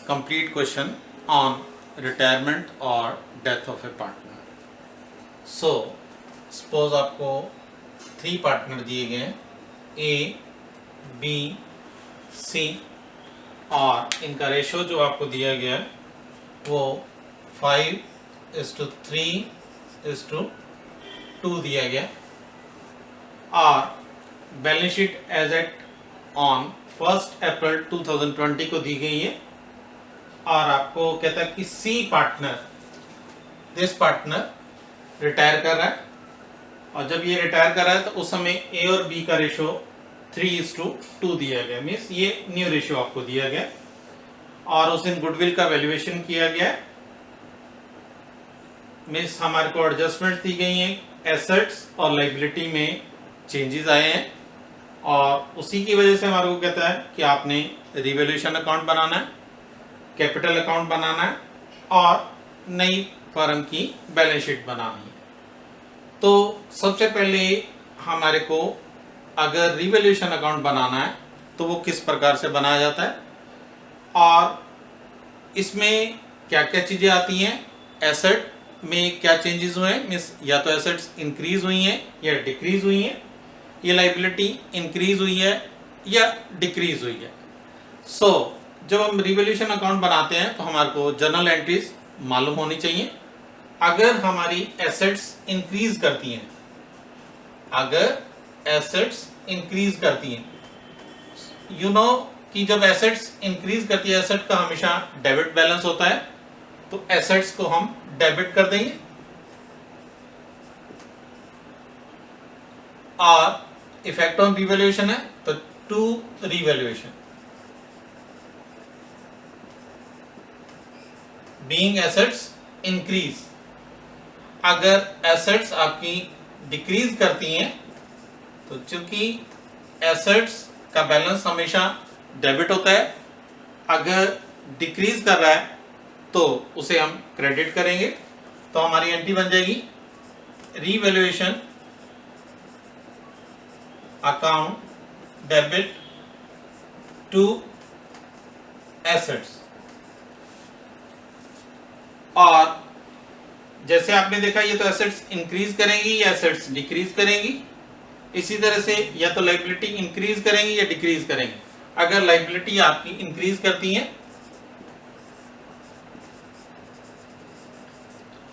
complete question on retirement or death of a partner. So suppose आपको 3 partner दिए गए हैं A, B, C और इनका रेशो जो आपको दिया गया है वो 5:3:2 दिया गया और balance sheet as at on 1 April 2020 को दी गई है और आपको कहता है कि C partner this partner retire कर रहा है और जब ये रिटायर कर रहा है तो उस समय ए और बी का रेशो 3:2 दिया गया, मीन्स ये न्यू रेशियो आपको दिया गया और उस दिन गुडविल का वैल्यूएशन किया गया, मीन्स हमारे को एडजस्टमेंट दी गई है, एसेट्स और लायबिलिटी में चेंजेस आए हैं और उसी की वजह से हमारे को कहता है कि आपने रिवैल्यूएशन अकाउंट बनाना है, कैपिटल अकाउंट बनाना है और नई फर्म की बैलेंस शीट बनानी है। तो सबसे पहले हमारे को अगर रिवैल्यूएशन अकाउंट बनाना है तो वो किस प्रकार से बनाया जाता है और इसमें क्या क्या चीज़ें आती हैं, एसेट में क्या चेंजेस हुए हैं, मीन्स या तो एसेट्स इंक्रीज हुई हैं या डिक्रीज हुई हैं, ये लायबिलिटी इंक्रीज हुई है या डिक्रीज हुई है। सो जब हम रिवैल्यूएशन अकाउंट बनाते हैं तो हमारे को जर्नल एंट्रीज मालूम होनी चाहिए। अगर हमारी एसेट्स इंक्रीज करती हैं, अगर एसेट्स इंक्रीज करती हैं, यू नो कि जब एसेट्स इंक्रीज करती है, एसेट का हमेशा डेबिट बैलेंस होता है, तो एसेट्स को हम डेबिट कर देंगे और इफेक्ट ऑन रिवैल्यूएशन है तो to revaluation being assets increase. अगर एसेट्स आपकी डिक्रीज करती हैं तो चूंकि एसेट्स का बैलेंस हमेशा डेबिट होता है, अगर डिक्रीज कर रहा है तो उसे हम क्रेडिट करेंगे, तो हमारी एंट्री बन जाएगी revaluation account debit to assets. और जैसे आपने देखा ये तो एसेट्स इंक्रीज करेंगी या एसेट्स डिक्रीज करेंगी, इसी तरह से या तो लायबिलिटी इंक्रीज करेंगी या डिक्रीज करेंगी। अगर लायबिलिटी आपकी इंक्रीज करती है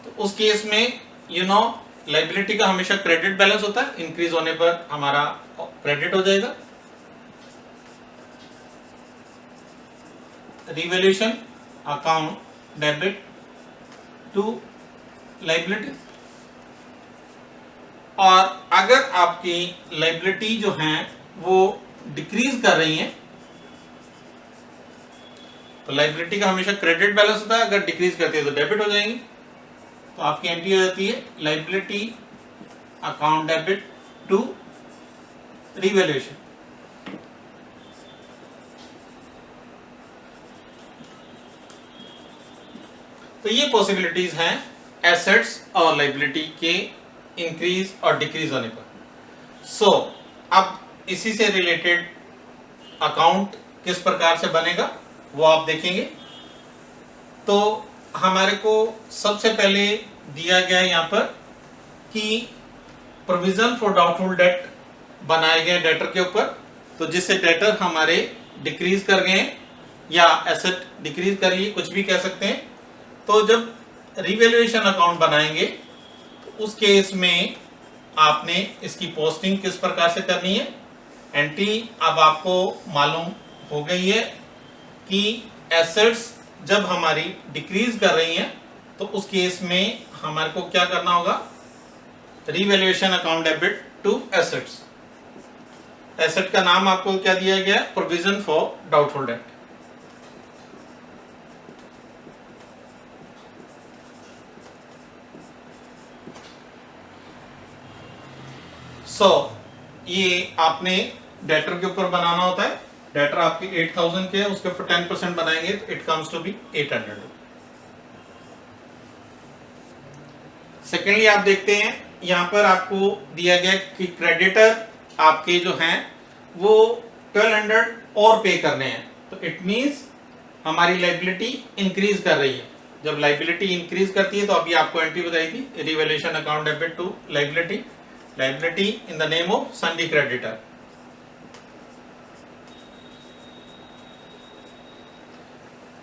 तो उस केस में यू नो लायबिलिटी का हमेशा क्रेडिट बैलेंस होता है, इंक्रीज होने पर हमारा क्रेडिट हो जाएगा। Revaluation account debit to liability. और अगर आपकी लायबिलिटी जो है वो डिक्रीज कर रही है तो लायबिलिटी का हमेशा क्रेडिट बैलेंस होता है, अगर डिक्रीज करती है तो डेबिट हो जाएंगी, तो आपकी एंट्री हो जाती है liability account debit to revaluation. तो ये पॉसिबिलिटीज हैं एसेट्स और लायबिलिटी के इंक्रीज और डिक्रीज होने पर। सो अब इसी से रिलेटेड अकाउंट किस प्रकार से बनेगा वो आप देखेंगे। तो हमारे को सबसे पहले दिया गया यहाँ पर कि प्रोविजन फॉर डाउटफुल डेट बनाए गए डेटर के ऊपर, तो जिससे डेटर हमारे डिक्रीज कर गए या एसेट डिक्रीज कर लिए, कुछ भी कह सकते हैं। तो जब रिवैल्यूएशन अकाउंट बनाएंगे तो उस केस में आपने इसकी पोस्टिंग किस प्रकार से करनी है। एंट्री अब आपको मालूम हो गई है कि एसेट्स जब हमारी डिक्रीज कर रही हैं तो उस केस में हमारे को क्या करना होगा, revaluation account debit to assets. Asset का नाम आपको क्या दिया गया है, provision for doubtful debt. So ये आपने डेटर के ऊपर बनाना होता है। डेटर आपकी 8000 के है, उसके ऊपर 10% बनाएंगे तो it comes to be 800। Secondly आप देखते हैं यहाँ पर आपको दिया गया कि क्रेडिटर आपके जो हैं वो 1200 और पे करने हैं, तो इट मींस हमारी लाइबिलिटी इंक्रीज कर रही है। जब लाइबिलिटी इंक्रीज करती है तो अभी आपको एंट्री बताई थी, revaluation account debit to liability, liability in the name of sundry creditor.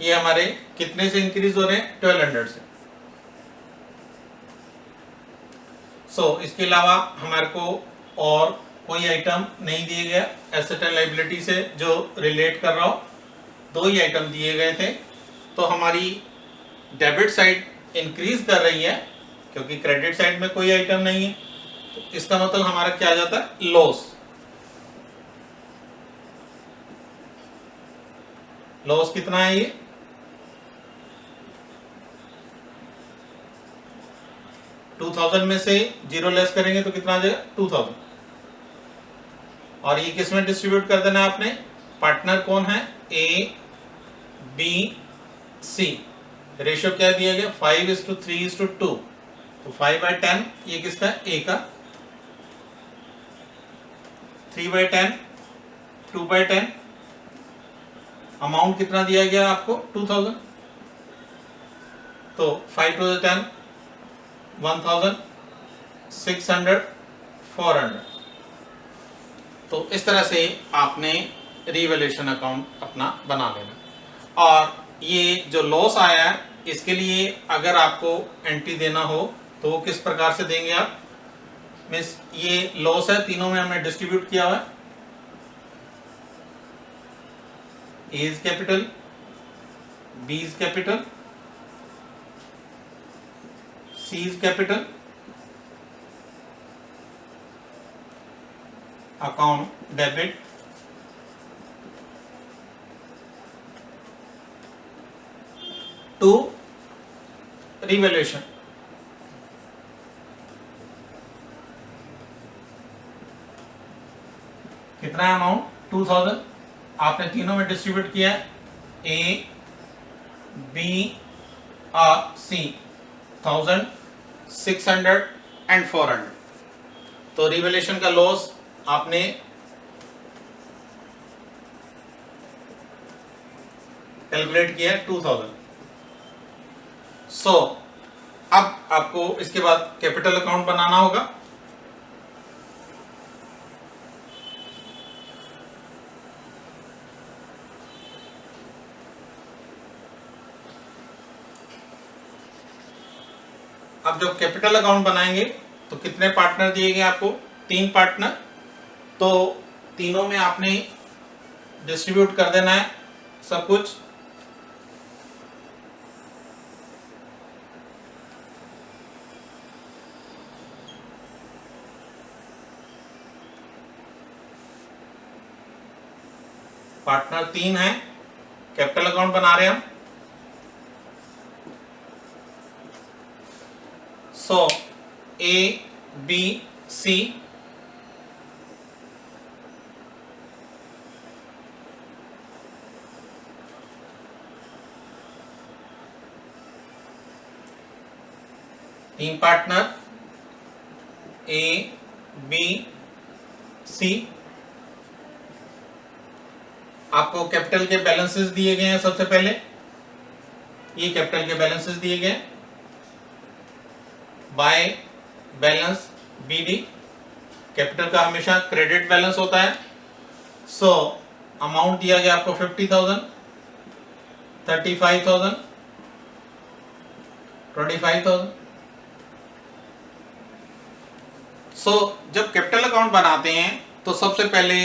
ये हमारे कितने से इंक्रीज हो रहे हैं, 1200 से। इसके अलावा हमारे को और कोई आइटम नहीं दिए गया एसेट एंड लाइबिलिटी से जो रिलेट कर रहा हो, 2 ही आइटम दिए गए थे। तो हमारी डेबिट साइड इंक्रीज कर रही है क्योंकि क्रेडिट साइड में कोई आइटम नहीं है, तो इसका मतलब हमारा क्या आ जाता है, लॉस। लॉस कितना है, ये 2000 में से 0 लेस करेंगे तो कितना आ जाएगा, 2000। और ये किस में डिस्ट्रीब्यूट कर देना है आपने, पार्टनर कौन है, ए बी सी। रेशियो क्या दिया गया, 5:3:2। तो 5/10 ये किसका है, ए का, 3/10, 2/10। अमाउंट कितना दिया गया आपको, 2000। तो 5 to the 10, 1000, 600, 400। तो इस तरह से आपने रिवैल्यूएशन अकाउंट अपना बना लेना। और ये जो लॉस आया है इसके लिए अगर आपको एंट्री देना हो तो वो किस प्रकार से देंगे आप, मीन्स ये लॉस है, तीनों में हमने डिस्ट्रीब्यूट किया हुआ है। A is capital, B is capital, C is capital, account debit to revaluation. कितना है अमाउंट, 2000। आपने तीनों में डिस्ट्रीब्यूट किया है, ए बी और सी, 1000, 600 एंड 400। तो रिवैल्यूएशन का लॉस आपने कैलकुलेट किया है 2000। अब आपको इसके बाद कैपिटल अकाउंट बनाना होगा। अब जब कैपिटल अकाउंट बनाएंगे तो कितने पार्टनर दिए गए आपको, 3 पार्टनर। तो तीनों में आपने डिस्ट्रीब्यूट कर देना है सब कुछ। पार्टनर 3 है, कैपिटल अकाउंट बना रहे हैं हम। ए बी सी, तीन पार्टनर ए बी सी। आपको कैपिटल के बैलेंसेस दिए गए हैं। सबसे पहले ये कैपिटल के बैलेंसेस दिए गए, बाय बैलेंस बीडी। कैपिटल का हमेशा क्रेडिट बैलेंस होता है। अमाउंट दिया गया आपको 50,000, 35,000, 25,000। जब कैपिटल अकाउंट बनाते हैं तो सबसे पहले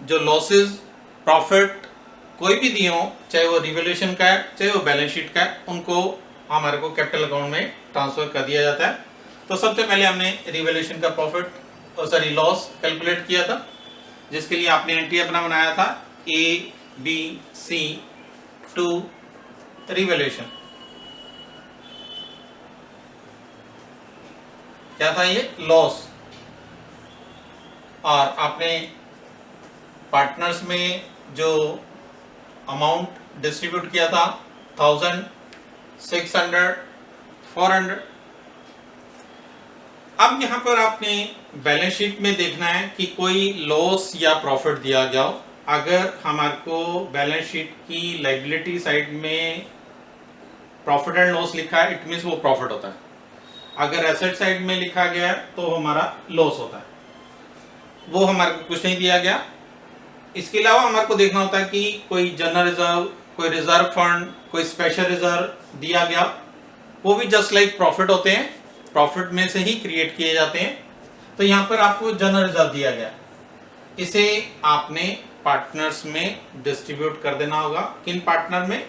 जो लॉसेस प्रॉफिट कोई भी दिए हो, चाहे वो रिवैल्यूएशन का है चाहे वो बैलेंस शीट का है, उनको हमारे को कैपिटल अकाउंट में ट्रांसफर कर दिया जाता है। तो सबसे पहले हमने रिवैल्यूएशन का प्रॉफिट और लॉस कैलकुलेट किया था, जिसके लिए आपने एंट्री अपना बनाया था A B C to revaluation. क्या था ये, लॉस। और आपने पार्टनर्स में जो अमाउंट डिस्ट्रीब्यूट किया था 1000, 600, 400। अब यहाँ पर आपने बैलेंस शीट में देखना है कि कोई लॉस या प्रॉफिट दिया गया हो। अगर हमारे को बैलेंस शीट की लाइबिलिटी साइड में प्रॉफिट एंड लॉस लिखा है, इट मीन्स वो प्रॉफिट होता है। अगर एसेट साइड में लिखा गया है तो हमारा लॉस होता है। वो हमारे को कुछ नहीं दिया गया। इसके अलावा हमारे को देखना होता है कि कोई जनरल रिजर्व, कोई रिजर्व फंड, कोई स्पेशल रिजर्व दिया गया, वो भी जस्ट लाइक प्रॉफिट होते हैं, प्रॉफिट में से ही क्रिएट किए जाते हैं। तो यहाँ पर आपको जनरल रिजर्व दिया गया, इसे आपने पार्टनर्स में डिस्ट्रीब्यूट कर देना होगा। किन पार्टनर में?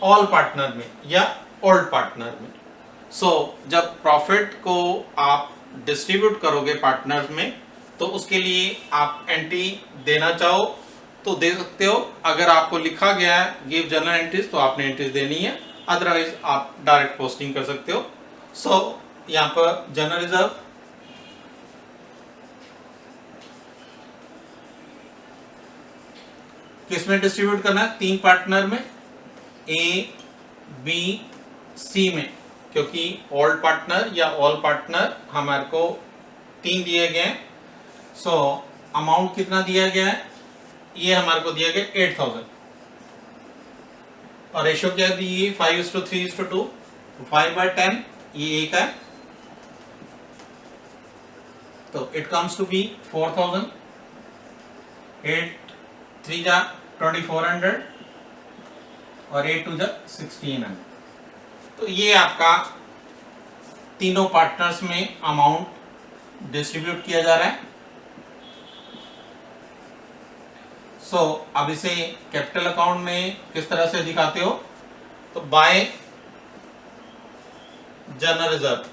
ऑल पार्टनर में या ओल्ड पार्टनर में। जब प्रॉफिट को आप डिस्ट्रीब्यूट करोगे पार्टनर में, तो उसके लिए आप एंट्री देना चाहो तो दे सकते हो। अगर आपको लिखा गया है गिव जनरल एंट्रीज तो आपने एंट्रीज देनी है, अदरवाइज आप डायरेक्ट पोस्टिंग कर सकते हो। यहाँ पर जनरल रिजर्व किसमें डिस्ट्रीब्यूट करना है? 3 पार्टनर में, ए, बी, सी में, क्योंकि ओल्ड पार्टनर या ऑल पार्टनर हमारे को 3 दिए गए हैं। अमाउंट कितना दिया गया है? ये हमारे को दिया गया 8000 और रेशियो क्या दी है? 5:3:2। 5/10 ये एक है, तो इट कम्स टू बी 4000। 8 3 जा 2400 और 8 2 जा 1600। तो ये आपका तीनों पार्टनर्स में अमाउंट डिस्ट्रीब्यूट किया जा रहा है। अब इसे कैपिटल अकाउंट में किस तरह से दिखाते हो? तो बाय जनरल रिजर्व।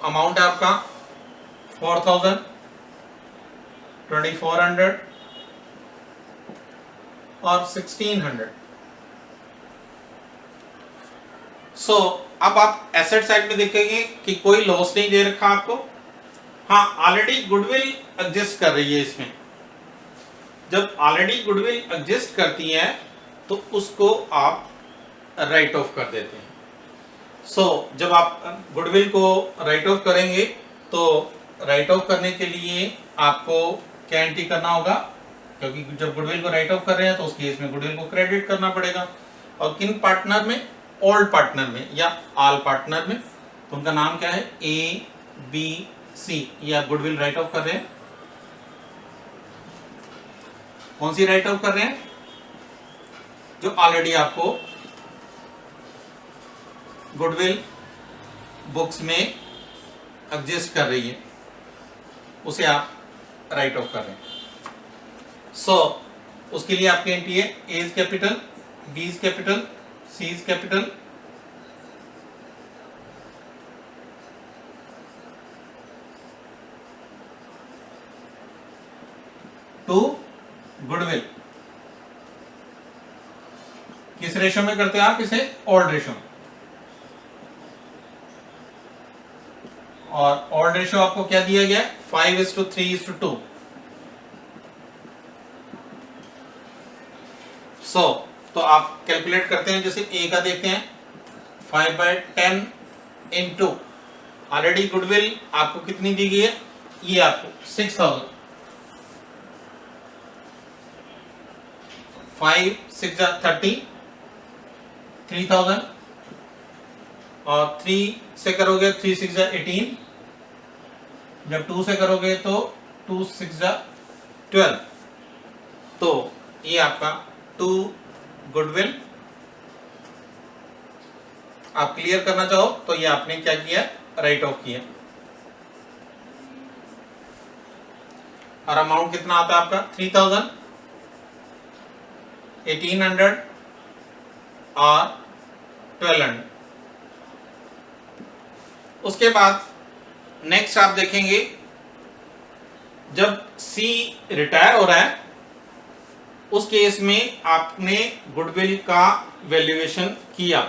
अमाउंट है आपका 4000, 2400 और 1600। अब आप एसेट साइड में देखेंगे कि कोई लॉस नहीं दे रखा आपको। हाँ, ऑलरेडी गुडविल एग्जिस्ट कर रही है इसमें। जब ऑलरेडी गुडविल एग्जिस्ट करती है तो उसको आप राइट ऑफ कर देते हैं। जब आप गुडविल को राइट ऑफ करेंगे तो राइट ऑफ करने के लिए आपको क्या एंट्री करना होगा? क्योंकि जब गुडविल को राइट ऑफ कर रहे हैं तो उस केस में गुडविल को क्रेडिट करना पड़ेगा। और किन पार्टनर में? ओल्ड पार्टनर में या ऑल पार्टनर में। तो उनका नाम क्या है? ए, बी, सी। ये आप गुडविल राइट ऑफ कर रहे हैं। कौन सी राइट ऑफ कर रहे हैं? जो ऑलरेडी आपको गुडविल बुक्स में एग्जिस्ट कर रही है, उसे आप राइट ऑफ कर रहे हैं। उसके लिए आपकी एंट्री है A is capital, B is capital, C is capital, to goodwill. किस रेशो में करते हो आप इसे? Old ratio. और ओल्ड रेशो आपको क्या दिया गया? 5:3:2। तो आप कैलकुलेट करते हैं। जैसे ए का देखते हैं, 5/10 इंटू ऑलरेडी गुडविल आपको कितनी दी गई है? ये आपको 6000। 5 6 30, 3000 और 3 से करोगे 3 6 18। जब 2 से करोगे तो 2 6 12। तो ये आपका 2 गुडविल। आप क्लियर करना चाहो तो ये आपने क्या किया? राइट ऑफ किया। और अमाउंट कितना आता है आपका? 3000, 1800 और 1200। उसके बाद नेक्स्ट आप देखेंगे, जब सी रिटायर हो रहा है उस केस में आपने गुडविल का वैल्यूएशन किया।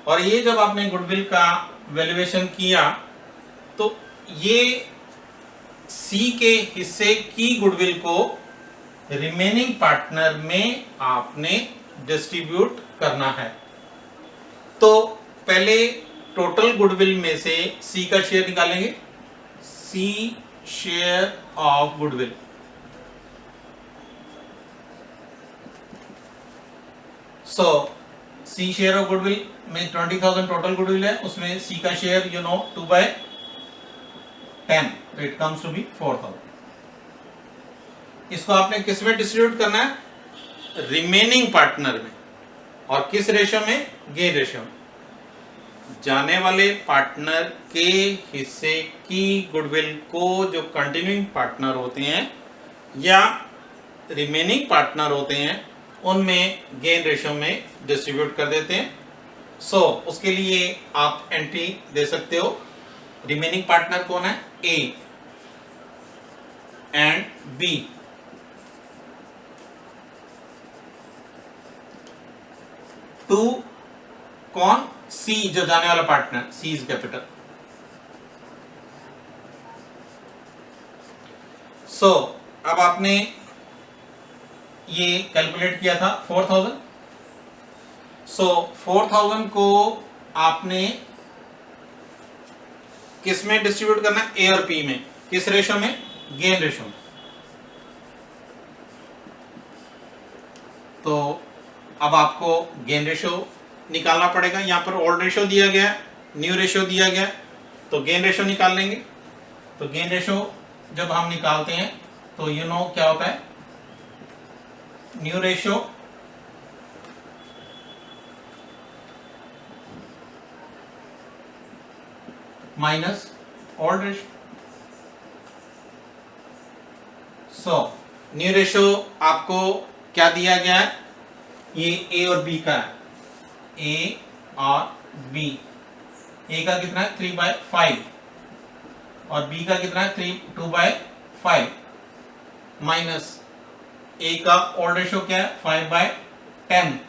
और ये जब आपने गुडविल का वैल्यूएशन किया तो ये सी के हिस्से की गुडविल को रिमेनिंग पार्टनर में आपने डिस्ट्रीब्यूट करना है। तो पहले टोटल गुडविल में से सी का शेयर निकालेंगे। C share of goodwill so C share of goodwill में 20,000 टोटल गुडविल है, उसमें सी का शेयर 2/10, तो इट कम्स टू बी 4,000। इसको आपने किस में डिस्ट्रीब्यूट करना है? रिमेनिंग पार्टनर में। और किस रेशियो में? गेन रेशियो में। जाने वाले पार्टनर के हिस्से की गुडविल को जो कंटिन्यूइंग पार्टनर होते हैं या रिमेनिंग पार्टनर होते हैं उनमें गेन रेशियो में डिस्ट्रीब्यूट कर देते हैं। सो उसके लिए आप एंट्री दे सकते हो। रिमेनिंग पार्टनर कौन है? A and B. टू कौन? सी, जो जाने वाला पार्टनर, सी इज कैपिटल। सो अब आपने ये कैलकुलेट किया था 4,000। सो 4,000 को आपने किस में डिस्ट्रीब्यूट करना है? ए और पी में। किस रेशो में? गेन रेशो में। तो अब आपको गेन रेशो निकालना पड़ेगा। यहां पर ओल्ड रेशो दिया गया है, न्यू रेशो दिया गया है, तो गेन रेशो निकाल लेंगे। तो गेन रेशो जब हम निकालते हैं तो क्या होता है? New ratio minus old ratio. So new ratio आपको क्या दिया गया है? ये ए और बी का है, ए और बी। ए का कितना है? 3/5 और बी का कितना है? 2/5 माइनस ए का ओल्ड रेशो क्या है? 5/10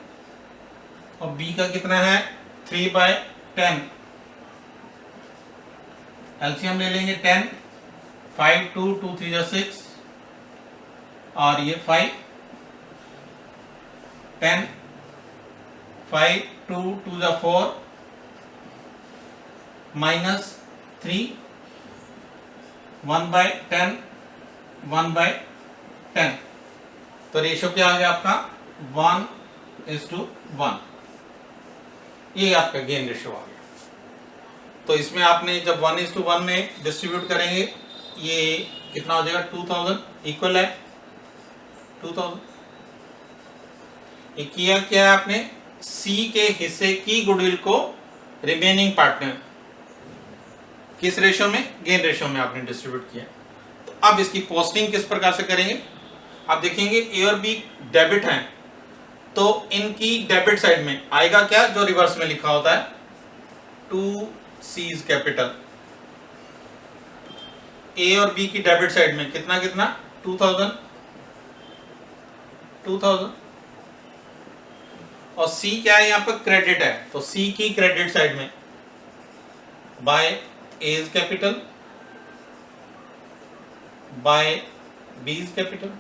और बी का कितना है? 3/10। एलसीएम ले लेंगे 10, 5 2 2 3 6 और ये 5 10 5 2 2 4 माइनस 3 1/10 1/10। तो रेशियो क्या आ गया आपका? 1:1। ये आपका गेन रेशियो आ गया। तो इसमें आपने जब 1:1 में डिस्ट्रीब्यूट करेंगे ये कितना हो जाएगा? 2,000 इक्वल है 2,000। ये किया क्या है आपने? सी के हिस्से की गुडविल को रिमेनिंग पार्टनर किस रेशियो में? गेन रेशियो में आपने डिस्ट्रीब्यूट किया। तो अब इसकी पोस्टिंग किस प्रकार से करेंगे? आप देखेंगे ए और बी डेबिट हैं, तो इनकी डेबिट साइड में आएगा क्या? जो रिवर्स में लिखा होता है 2C इज कैपिटल। ए और बी की डेबिट साइड में कितना कितना? 2,000 और सी क्या है? यहाँ पर क्रेडिट है, तो सी की क्रेडिट साइड में by A is capital by B is capital.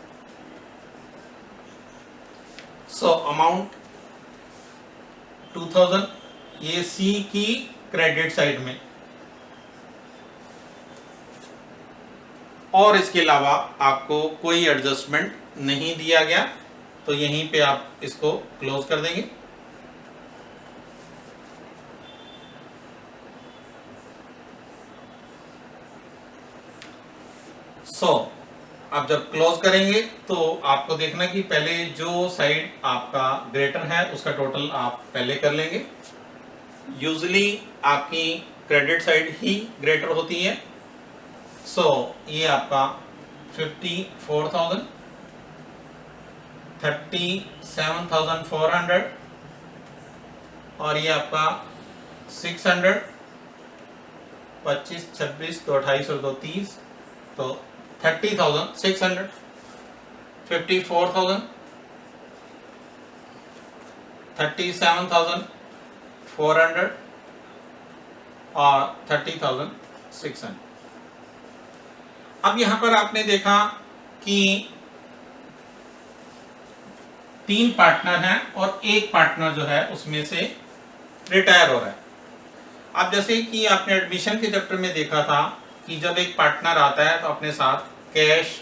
So amount 2,000 ये सी की क्रेडिट साइड में, और इसके अलावा आपको कोई एडजस्टमेंट नहीं दिया गया, तो यहीं पे आप इसको क्लोज कर देंगे। अब जब क्लोज करेंगे तो आपको देखना कि पहले जो साइड आपका ग्रेटर है उसका टोटल आप पहले कर लेंगे। यूजुअली आपकी क्रेडिट साइड ही ग्रेटर होती है। ये आपका 54,000, 37,400 और ये आपका 600, 25 26 तो 28 और 2 30, तो 30,600, 54,000, 37,400 और 30,600। अब यहां पर आपने देखा कि 3 पार्टनर हैं और एक पार्टनर जो है उसमें से रिटायर हो रहा है। अब जैसे कि आपने एडमिशन के चैप्टर में देखा था कि जब एक पार्टनर आता है तो अपने साथ कैश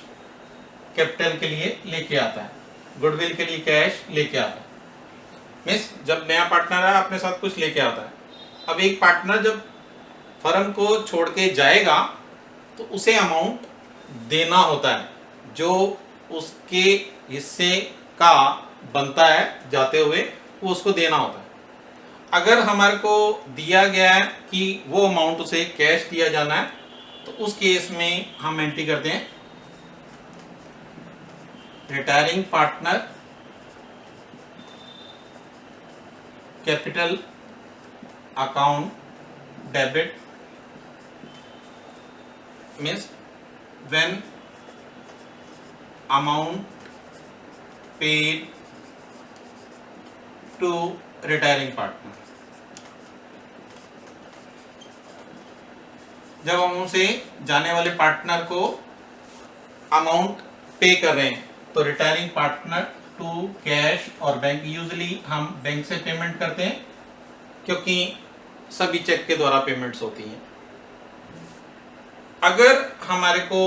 कैपिटल के लिए लेके आता है, गुडविल के लिए कैश लेके आता है। मीन्स जब नया पार्टनर है अपने साथ कुछ लेके आता है, अब एक पार्टनर जब फर्म को छोड़ के जाएगा तो उसे अमाउंट देना होता है जो उसके हिस्से का बनता है, जाते हुए वो उसको देना होता है। अगर हमारे को दिया गया है कि वो अमाउंट उसे कैश दिया जाना है तो उस केस में हम एंट्री करते हैं retiring partner capital account debit, means when amount paid to retiring partner, जब हम उसे जाने वाले पार्टनर को अमाउंट पे कर रहे हैं तो रिटायरिंग पार्टनर टू कैश और बैंक, यूजुअली हम बैंक से पेमेंट करते हैं क्योंकि सभी चेक के द्वारा पेमेंट्स होती हैं। अगर हमारे को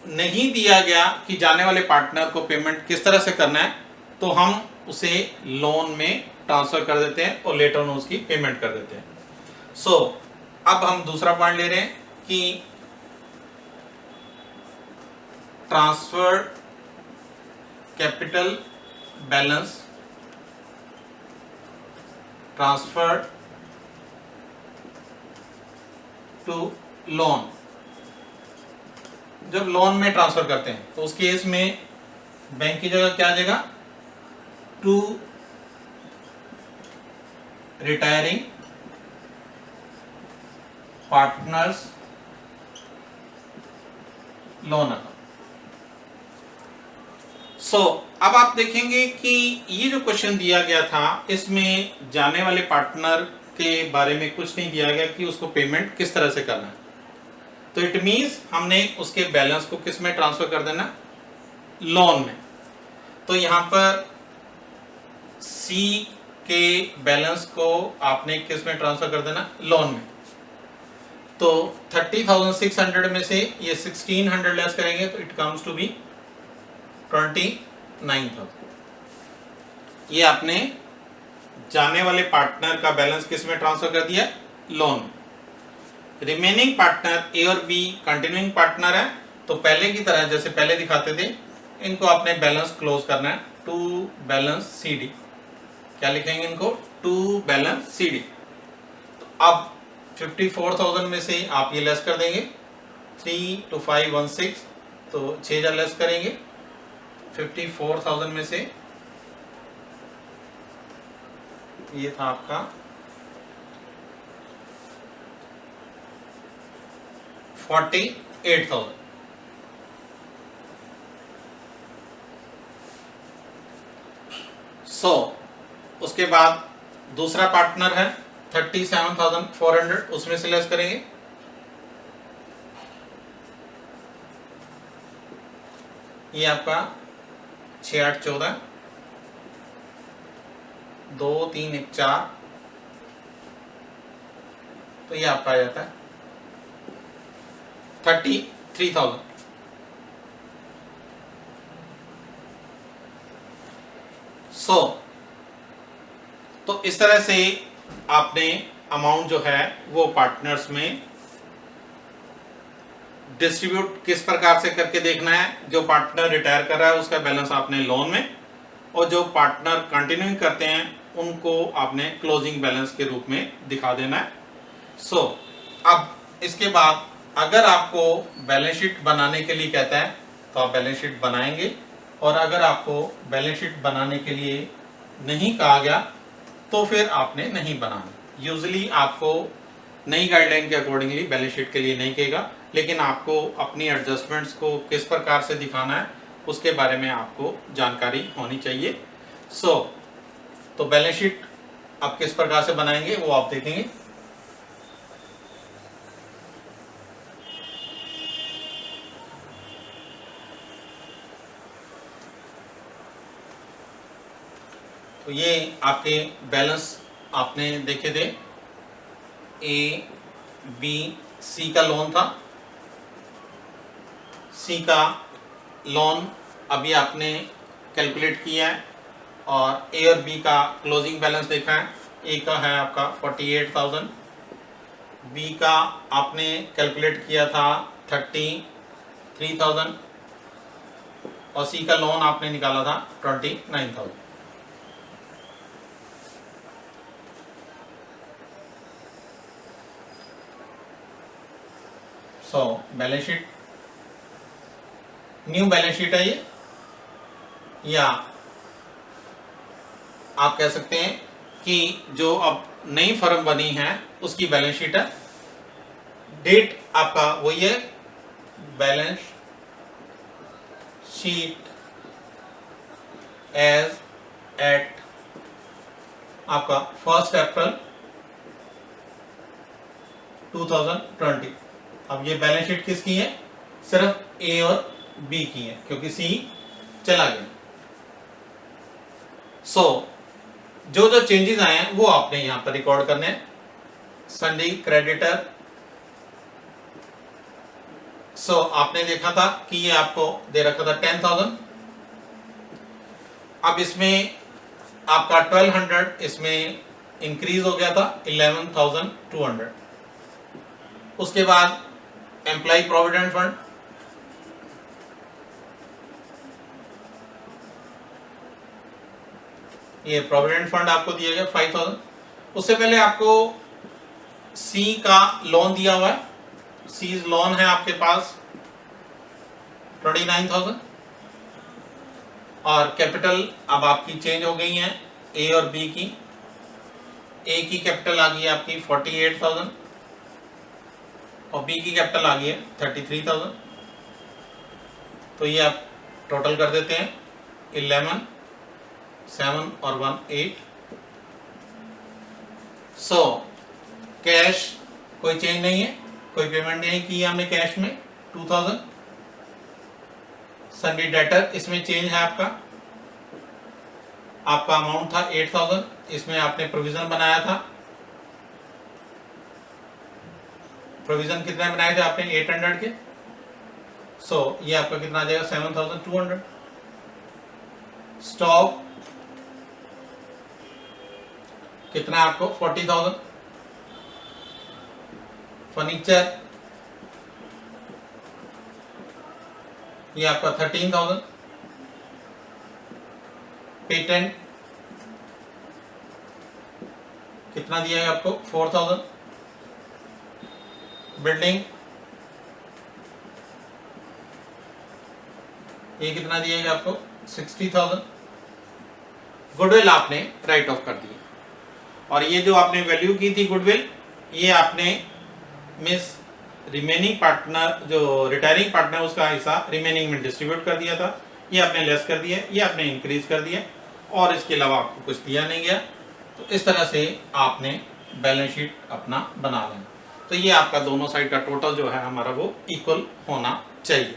नहीं दिया गया कि जाने वाले पार्टनर को पेमेंट किस तरह से करना है तो हम उसे लोन में ट्रांसफर कर देते हैं और लेटर ऑन उसकी पेमेंट कर देते हैं। सो अब हम दूसरा पॉइंट ले रहे हैं कि transferred capital balance, transferred to loan. जब लोन में ट्रांसफर करते हैं तो उस केस में बैंक की जगह क्या आ जाएगा, to retiring partners loan account. So अब आप देखेंगे कि ये जो क्वेश्चन दिया गया था इसमें जाने वाले पार्टनर के बारे में कुछ नहीं दिया गया कि उसको पेमेंट किस तरह से करना है, तो इट मीन्स हमने उसके बैलेंस को किस में ट्रांसफर कर देना, लोन में। तो यहां पर सी के बैलेंस को आपने किस में ट्रांसफर कर देना, लोन में। तो 30,600 में से ये 1,600 लेस करेंगे तो इट कम्स टू बी 29,000। ये आपने जाने वाले पार्टनर का बैलेंस किस में ट्रांसफर कर दिया, लोन में। रिमेनिंग पार्टनर ए और बी कंटिन्यूइंग पार्टनर है तो पहले की तरह जैसे पहले दिखाते थे इनको आपने बैलेंस क्लोज करना है, टू बैलेंस सी डी। क्या लिखेंगे इनको, टू बैलेंस सी डी। तो अब 54,000 में से आप ये लेस कर देंगे, 3 to 5 16, तो 6,000 लेस करेंगे 54,000 में से। ये था आपका 48,000। सो उसके बाद दूसरा पार्टनर है 37,400, उसमें से लेस करेंगे ये आपका 6 8 14, 2 3 1 4, तो ये आपका आ जाता है 33,000। सो तो इस तरह से आपने अमाउंट जो है वो पार्टनर्स में डिस्ट्रीब्यूट किस प्रकार से करके देखना है। जो पार्टनर रिटायर कर रहा है उसका बैलेंस आपने लोन में, और जो पार्टनर कंटिन्यूइंग करते हैं उनको आपने क्लोजिंग बैलेंस के रूप में दिखा देना है। सो अब इसके बाद अगर आपको बैलेंस शीट बनाने के लिए कहता है तो आप बैलेंस शीट बनाएंगे, और अगर आपको बैलेंस शीट बनाने के लिए नहीं कहा गया तो फिर आपने नहीं बनाना। यूजुअली आपको नई गाइडलाइन के अकॉर्डिंगली बैलेंस शीट के लिए नहीं कहेगा, लेकिन आपको अपनी एडजस्टमेंट्स को किस प्रकार से दिखाना है उसके बारे में आपको जानकारी होनी चाहिए। तो बैलेंस शीट आप किस प्रकार से बनाएंगे वो आप देखेंगे। तो ये आपके बैलेंस आपने देखे थे, ए बी सी का लोन था, सी का लोन अभी आपने कैलकुलेट किया है और ए और बी का क्लोजिंग बैलेंस देखा है। ए का है आपका 48,000, बी का आपने कैलकुलेट किया था 33,000 और सी का लोन आपने निकाला था 29,000। So balance sheet, new balance sheet है ये, या आप कह सकते हैं कि जो अब नई फर्म बनी है उसकी बैलेंस शीट है। डेट आपका वही है, बैलेंस शीट एज एट आपका 1 अप्रैल 2020। अब ये बैलेंस शीट किसकी है? सिर्फ ए और बी की है, क्योंकि सी चला गया। सो जो जो चेंजेस आए हैं वो आपने यहां पर रिकॉर्ड करने हैं। संडे क्रेडिटर, सो आपने देखा था कि ये आपको दे रखा था 10,000। अब इसमें आपका 1200 इसमें इंक्रीज हो गया था 11,200। उसके बाद एम्प्लॉय प्रोविडेंट फंड, ये प्रोविडेंट फंड आपको दिया गया 5,000। उससे पहले आपको सी का लोन दिया हुआ है, सी लोन है आपके पास 29,000। और कैपिटल अब आपकी चेंज हो गई है ए और बी की। ए की कैपिटल आ गई है आपकी 48,000 और बी की कैपिटल आ गई है 33,000। तो ये आप टोटल कर देते हैं 11, 7 और 1 8। सो कैश कोई चेंज नहीं है, कोई पेमेंट नहीं की हमने कैश में 2,000। सन्डी डेटर इसमें चेंज है आपका अमाउंट था 8,000, इसमें आपने प्रोविजन बनाया था। प्रोविजन कितने बनाए थे आपने? 800 के। सो ये आपका कितना आ जाएगा? 7,200। स्टॉक कितना है आपको? 40,000। फर्नीचर ये आपका 13,000। पेटेंट कितना दिया है आपको? 4,000। बिल्डिंग ये कितना दिया है आपको? 60,000। गुडविल आपने राइट ऑफ कर दी, और ये जो आपने वैल्यू की थी गुडविल, ये आपने मिस रिमेनिंग पार्टनर जो रिटायरिंग पार्टनर उसका हिस्सा रिमेनिंग में डिस्ट्रीब्यूट कर दिया था, ये आपने लेस कर दिया, ये आपने इंक्रीज कर दिया, और इसके अलावा आपको कुछ दिया नहीं गया। तो इस तरह से आपने बैलेंस शीट अपना बना लेना। तो ये आपका दोनों साइड का टोटल जो है हमारा वो इक्वल होना चाहिए।